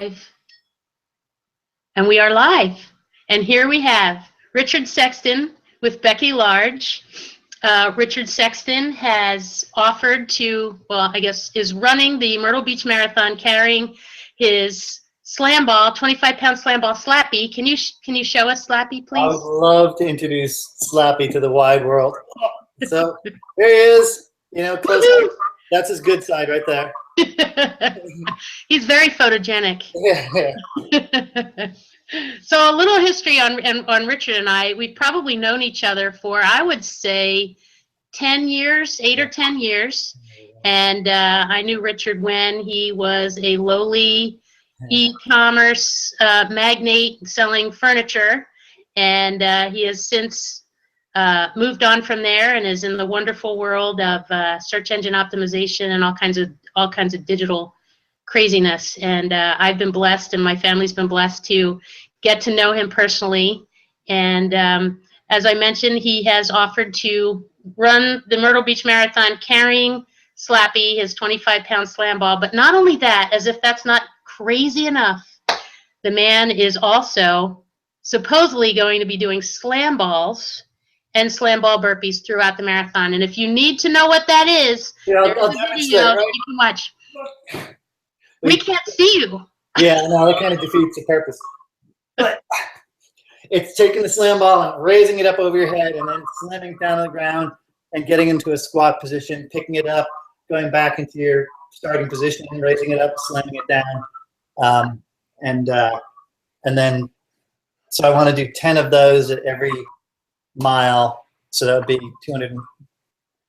And we are live. And here we have Richard Sexton with Becky Large. Richard Sexton has offered to, well, I guess, is running the Myrtle Beach Marathon carrying his slam ball, 25-pound slam ball, Slappy. Can you show us Slappy, please? I would love to introduce Slappy to the wide world. So here he is, close up. That's his good side right there. He's very photogenic. Yeah. So a little history on Richard and I. We've probably known each other for, I would say, 10 years, 8 or 10 years. And I knew Richard when he was a lowly e-commerce magnate selling furniture. And he has since moved on from there and is in the wonderful world of search engine optimization and all kinds of digital craziness. And I've been blessed, and my family's been blessed to get to know him personally. And as I mentioned, he has offered to run the Myrtle Beach Marathon carrying Slappy, his 25-pound slam ball. But not only that, as if that's not crazy enough, the man is also supposedly going to be doing slam balls and slam ball burpees throughout the marathon. And if you need to know what that is, there's a video you can watch. We can't see you. Yeah, no, that kind of defeats the purpose. But it's taking the slam ball and raising it up over your head and then slamming down on the ground and getting into a squat position, picking it up, going back into your starting position, and raising it up, slamming it down. And then, so I want to do 10 of those at every mile. So that would be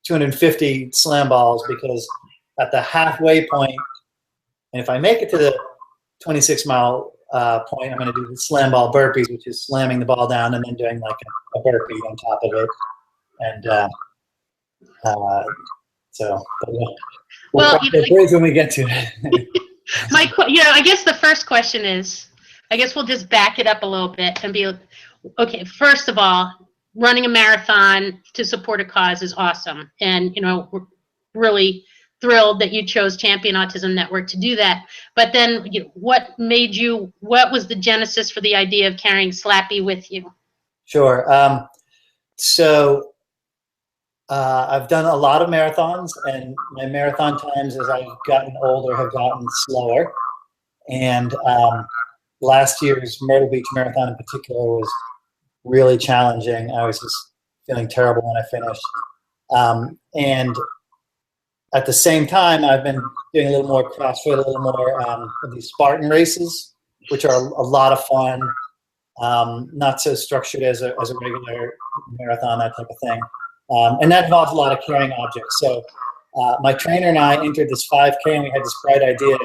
250 slam balls, because at the halfway point, and if I make it to the 26-mile point, I'm going to do the slam ball burpees, which is slamming the ball down and then doing like a burpee on top of it. And we'll bridge when we get to it. I guess the first question is, I guess we'll just back it up a little bit and be, okay, first of all, running a marathon to support a cause is awesome. And, we're really thrilled that you chose Champion Autism Network to do that. But then what was the genesis for the idea of carrying Slappy with you? Sure. I've done a lot of marathons, and my marathon times as I've gotten older have gotten slower. And last year's Myrtle Beach Marathon in particular was really challenging. I was just feeling terrible when I finished. And at the same time, I've been doing a little more CrossFit, a little more of these Spartan races, which are a lot of fun, not so structured as a regular marathon, that type of thing. And that involves a lot of carrying objects. So my trainer and I entered this 5K, and we had this bright idea,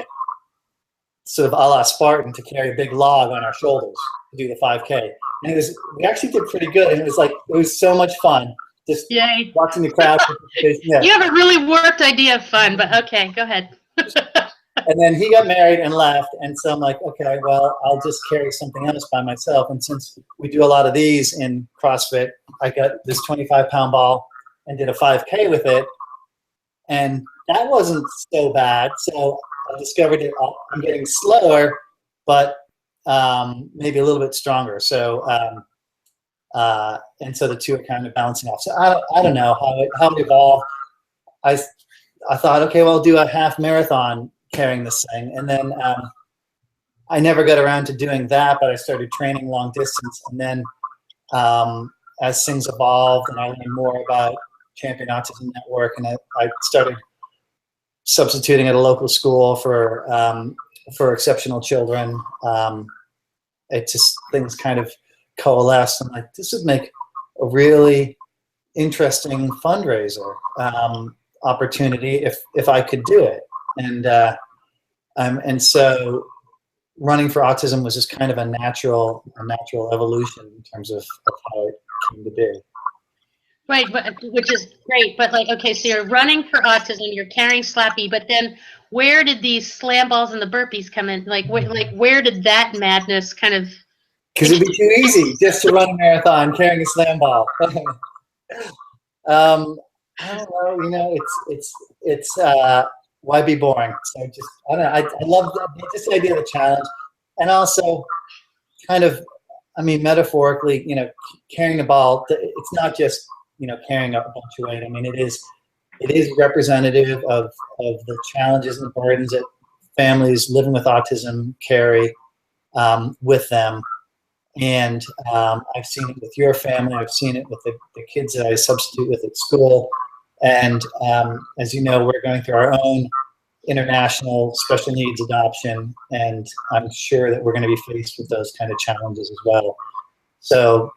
sort of a la Spartan, to carry a big log on our shoulders to do the 5K. And we actually did pretty good. And it was so much fun. Just watching the crowd. Yeah. You have a really warped idea of fun, but okay, go ahead. And then he got married and left, and so I'm like, okay, well, I'll just carry something else by myself. And since we do a lot of these in CrossFit, I got this 25-pound ball and did a 5K with it, and that wasn't so bad. So I discovered that I'm getting slower, but maybe a little bit stronger. So and so the two are kind of balancing off. So I don't know how it evolved. I thought, okay, well, I'll do a half marathon carrying this thing. And then I never got around to doing that, but I started training long distance. And then as things evolved and I learned more about Champion Autism Network, and I started substituting at a local school for exceptional children, it just, things kind of coalesced. I'm like, this would make a really interesting fundraiser opportunity if I could do it. And so running for autism was just kind of a natural evolution in terms of how it came to be. Right, but which is great. But like, okay, so you're running for autism, you're carrying Slappy, but then where did these slam balls and the burpees come in? Like where did that madness kind of? Because it'd be too easy just to run a marathon carrying a slam ball. I don't know. It's why be boring? So just I don't know. I love just the idea of the challenge. and also kind of, I mean, metaphorically, you know, carrying the ball, it's not just, you know, carrying up a bunch of weight. I mean, it is representative of the challenges and burdens that families living with autism carry with them. And I've seen it with your family. I've seen it with the kids that I substitute with at school. And as you know, we're going through our own international special needs adoption, and I'm sure that we're going to be faced with those kind of challenges as well. So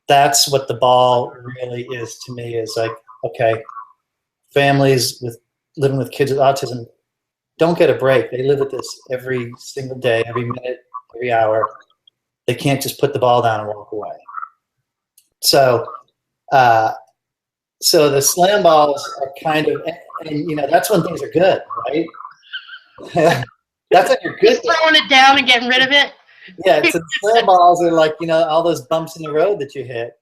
that's what the ball really is to me, is like, okay, families living with kids with autism don't get a break. They live with this every single day, every minute, every hour. They can't just put the ball down and walk away. So so the slam balls are kind of, and you know, that's when things are good, right? That's when you're good. Just throwing it down and getting rid of it. Yeah, so the slam balls are like, you know, all those bumps in the road that you hit.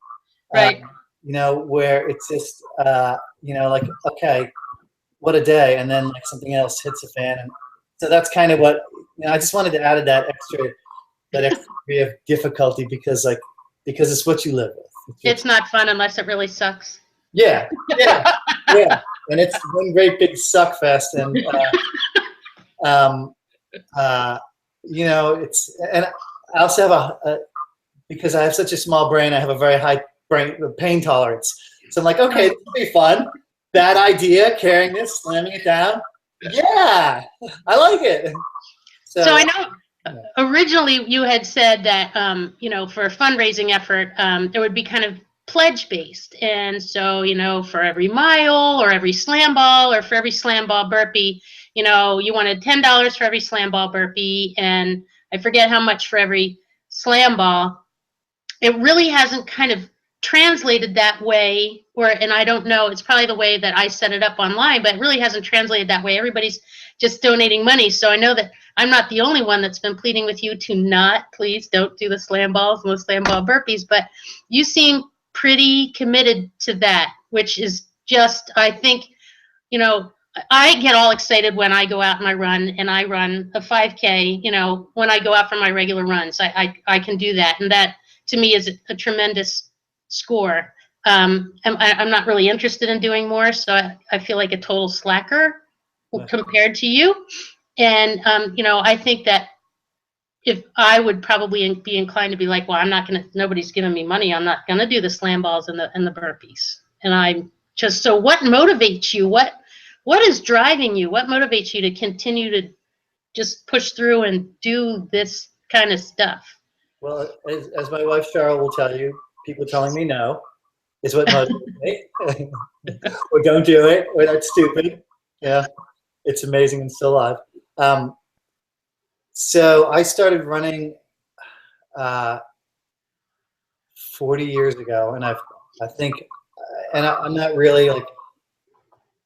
Right. You know, where it's just, you know, like, okay, what a day, and then like something else hits the fan, and so that's kind of what, you know, I just wanted to add that extra degree of difficulty because it's what you live with. It's not fun unless it really sucks. Yeah, and it's one great big suck fest, and you know, it's, and I also have because I have such a small brain, I have a very high pain tolerance. So I'm like, okay, this will be fun. Bad idea, carrying this, slamming it down. Yeah, I like it. So I know originally you had said that, you know, for a fundraising effort, it would be kind of pledge based. And so, you know, for every mile or every slam ball or for every slam ball burpee, you know, you wanted $10 for every slam ball burpee. And I forget how much for every slam ball. It really hasn't kind of translated that way, and I don't know, it's probably the way that I set it up online, but it really hasn't translated that way. Everybody's just donating money. So I know that I'm not the only one that's been pleading with you to not, please don't do the slam balls and the slam ball burpees, but you seem pretty committed to that, which is just, I think, you know, I get all excited when I go out and I run a 5K, you know, when I go out for my regular runs, I can do that. And that to me is a tremendous score. I'm not really interested in doing more, so I feel like a total slacker compared to you. And, you know, I think that if I would probably be inclined to be like, well, I'm not going to, nobody's giving me money, I'm not going to do the slam balls and the burpees. And I'm just, so what motivates you? What is driving you? What motivates you to continue to just push through and do this kind of stuff? Well, as my wife Cheryl will tell you, people telling me no is what motivates me. Or don't do it, or that's stupid. Yeah, it's amazing and still alive. So I started running 40 years ago, and I think, and I'm not really like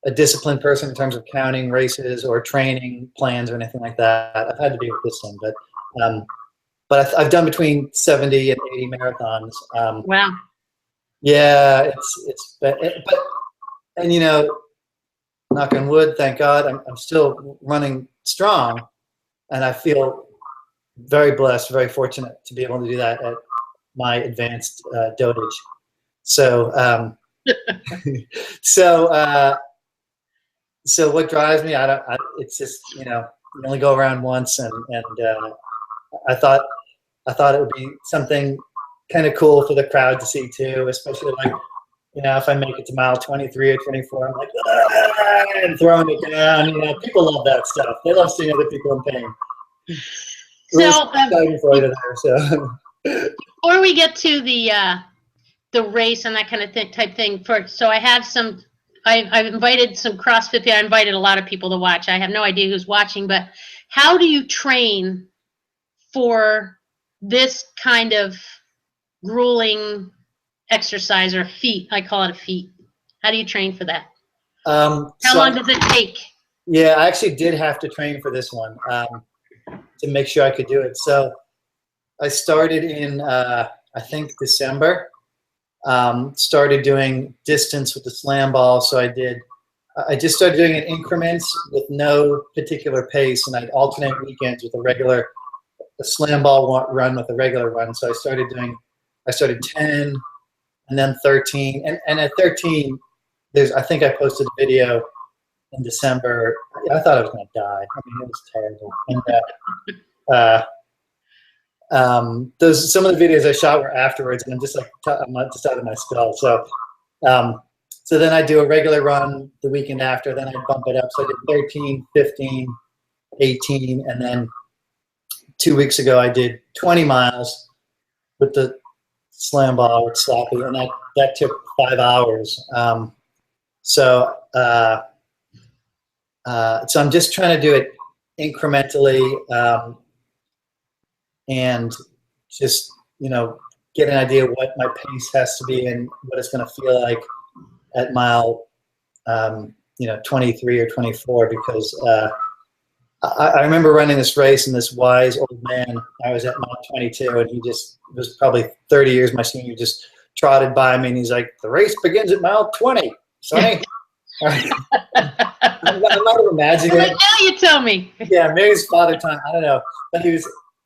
a disciplined person in terms of counting races or training plans or anything like that. I've had to do with this one, but I've done between 70 and 80 marathons. Wow. Yeah, but and you know, knock on wood, thank God, I'm still running strong, and I feel very blessed, very fortunate to be able to do that at my advanced dotage. So, so what drives me? It's just, you know, you only go around once, and I thought it would be something kind of cool for the crowd to see too, especially like, you know, if I make it to mile 23 or 24, I'm like, ah, and throwing it down. You know, people love that stuff. They love seeing other people in pain. So, before we get to the race and that kind of type thing, so I have some. I've invited some CrossFit people. I invited a lot of people to watch. I have no idea who's watching, but how do you train for this kind of grueling exercise or feat? I call it a feat. How do you train for that? How long does it take? Yeah, I actually did have to train for this one to make sure I could do it. So I started in, I think, December. Started doing distance with the slam ball. So I just started doing it in increments with no particular pace, and I'd alternate weekends with a regular a slam ball run with a regular run. So I started 10 and then 13. And at 13, I think I posted a video in December. I thought I was going to die. I mean, it was terrible. And some of the videos I shot were afterwards, and I'm just like, I'm not just out of my skull. So, so then I do a regular run the weekend after, then I bump it up. So I did 13, 15, 18, and then 2 weeks ago I did 20 miles with the slam ball with Slappy, and that took 5 hours. So I'm just trying to do it incrementally, and just, get an idea what my pace has to be and what it's going to feel like at mile, 23 or 24, because I remember running this race, and this wise old man, I was at mile 22, and he just was probably 30 years my senior, just trotted by me, and he's like, "The race begins at mile 20, Sonny." I'm not imagining Like, it. now you tell me. Yeah, Mary's father time. I don't know, but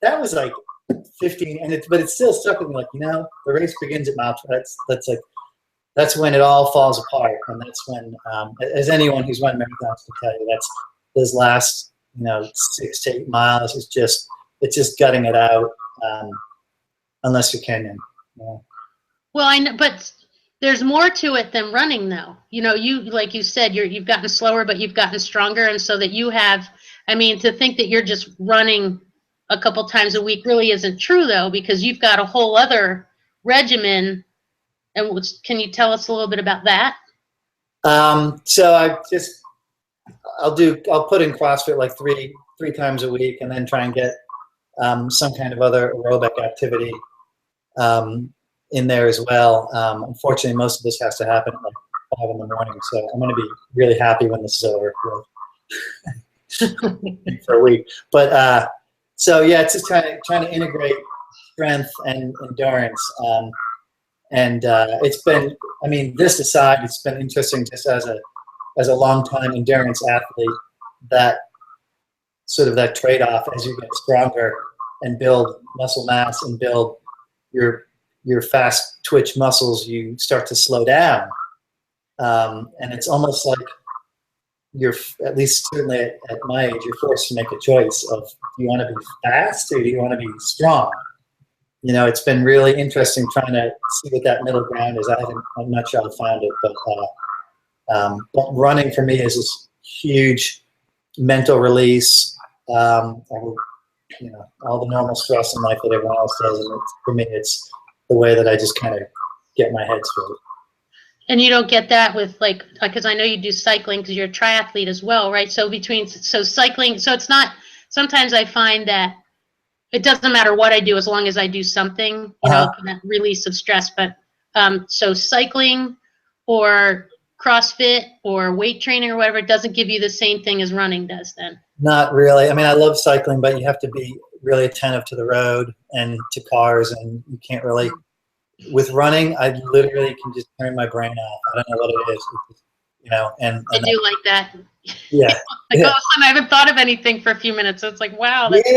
that was like 15, but it still stuck with me. Like, the race begins at mile 20. That's when it all falls apart, and that's when, as anyone who's run marathons can tell you, that's those last 6 to 8 miles is just gutting it out, unless you're Kenyan. Yeah. Well, I know, but there's more to it than running, though. You, like you said, you've gotten slower, but you've gotten stronger, and so that you have. I mean, to think that you're just running a couple times a week really isn't true, though, because you've got a whole other regimen. And can you tell us a little bit about that? So I'll put in CrossFit like three times a week, and then try and get some kind of other aerobic activity in there as well. Unfortunately, most of this has to happen at like 5 in the morning, so I'm going to be really happy when this is over for a week. But so yeah, it's just trying to integrate strength and endurance. And it's been, I mean, this aside, it's been interesting just as a long-time endurance athlete, that sort of that trade-off as you get stronger and build muscle mass and build your fast twitch muscles, you start to slow down. And it's almost like you're, at least certainly at my age, you're forced to make a choice of, do you want to be fast or do you want to be strong? It's been really interesting trying to see what that middle ground is. I'm not sure I found it, but running for me is this huge mental release. All the normal stress in life that everyone else does, and for me, it's the way that I just kind of get my head straight. And you don't get that with, like, because I know you do cycling because you're a triathlete as well, right? So cycling, so it's not. Sometimes I find that it doesn't matter what I do as long as I do something, that release of stress. But so cycling or CrossFit or weight training or whatever, it doesn't give you the same thing as running does then. Not really. I mean, I love cycling, but you have to be really attentive to the road and to cars, and you can't really. With running, I literally can just turn my brain off. I don't know what it is. It's just, and I do like that. Yeah. Like, all of a sudden, I haven't thought of anything for a few minutes. So it's like, wow. That's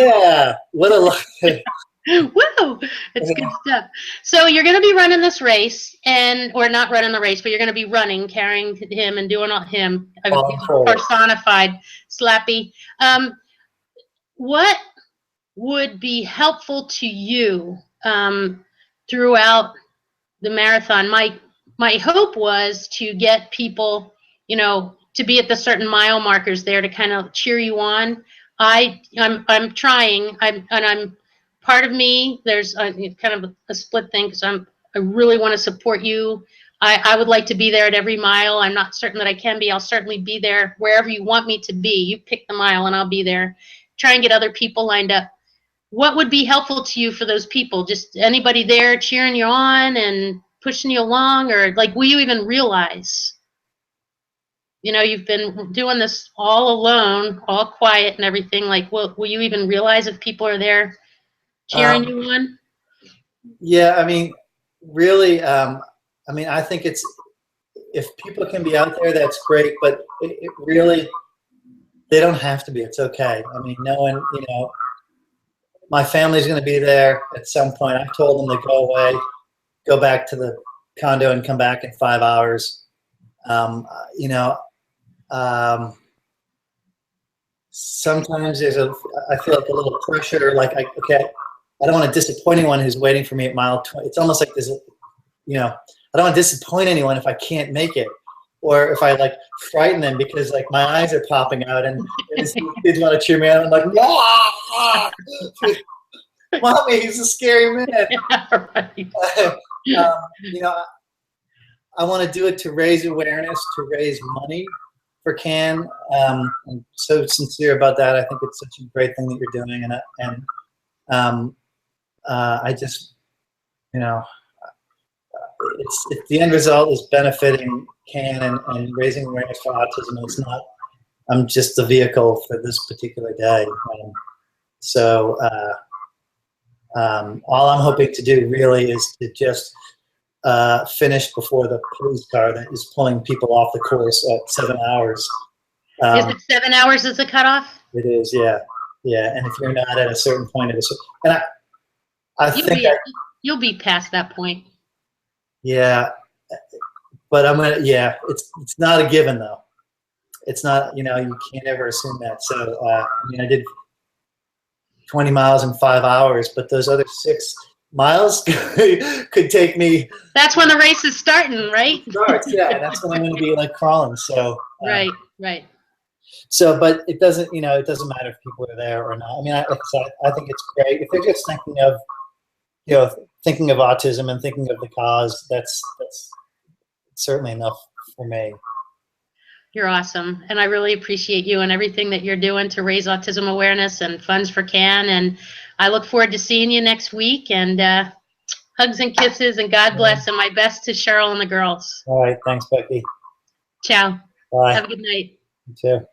What a lot. Woo! It's good stuff. So you're going to be running this race, or not running the race, but you're going to be running, carrying him and doing all him. Personified Slappy. What would be helpful to you throughout the marathon? My hope was to get people, to be at the certain mile markers there to kind of cheer you on. I'm trying. I'm part of me. There's kind of a split thing because I really want to support you. I would like to be there at every mile. I'm not certain that I can be. I'll certainly be there wherever you want me to be. You pick the mile and I'll be there. Try and get other people lined up. What would be helpful to you for those people? Just anybody there cheering you on and pushing you along, or like, will you even realize? You've been doing this all alone, all quiet and everything. Like, will you even realize if people are there cheering you on? Yeah, I mean, really, I think if people can be out there, that's great, but it really, they don't have to be. It's okay. I mean, no one, my family's going to be there at some point. I've told them to go away, go back to the condo and come back in 5 hours. You know, sometimes I feel like a little pressure, like, okay, I don't want to disappoint anyone who's waiting for me at mile 20. It's almost like there's, you know, I don't want to disappoint anyone if I can't make it, or if I like frighten them because like my eyes are popping out and kids want to cheer me on. I'm like, "Wah!" Mommy, he's a scary man. Yeah, right. You know, I want to do it to raise awareness, to raise money for CAN. I'm so sincere about that. I think it's such a great thing that you're doing, and I just, you know, it's the end result is benefiting CAN and raising awareness for autism. It's not. I'm just the vehicle for this particular day. So all I'm hoping to do really is to just finish before the police car that is pulling people off the course at 7 hours. Is it 7 hours is the cutoff? It is, yeah, yeah. And if you're not at a certain point, and You'll be past that point. Yeah, but I'm gonna. Yeah, it's not a given though. It's not. You know, you can't ever assume that. So I mean, I did 20 miles in 5 hours, but those other 6 miles could take me. That's when the race is starting, right? Starts, yeah, and that's when I'm going to be like crawling. So right. So, but it doesn't. You know, it doesn't matter if people are there or not. I mean, I think it's great if they're just thinking of, you know, thinking of autism and thinking of the cause. That's certainly enough for me. You're awesome, and I really appreciate you and everything that you're doing to raise autism awareness and funds for CAN. And I look forward to seeing you next week. And hugs and kisses, and God bless, and my best to Cheryl and the girls. All right, thanks, Becky. Ciao. Bye. Have a good night. You too.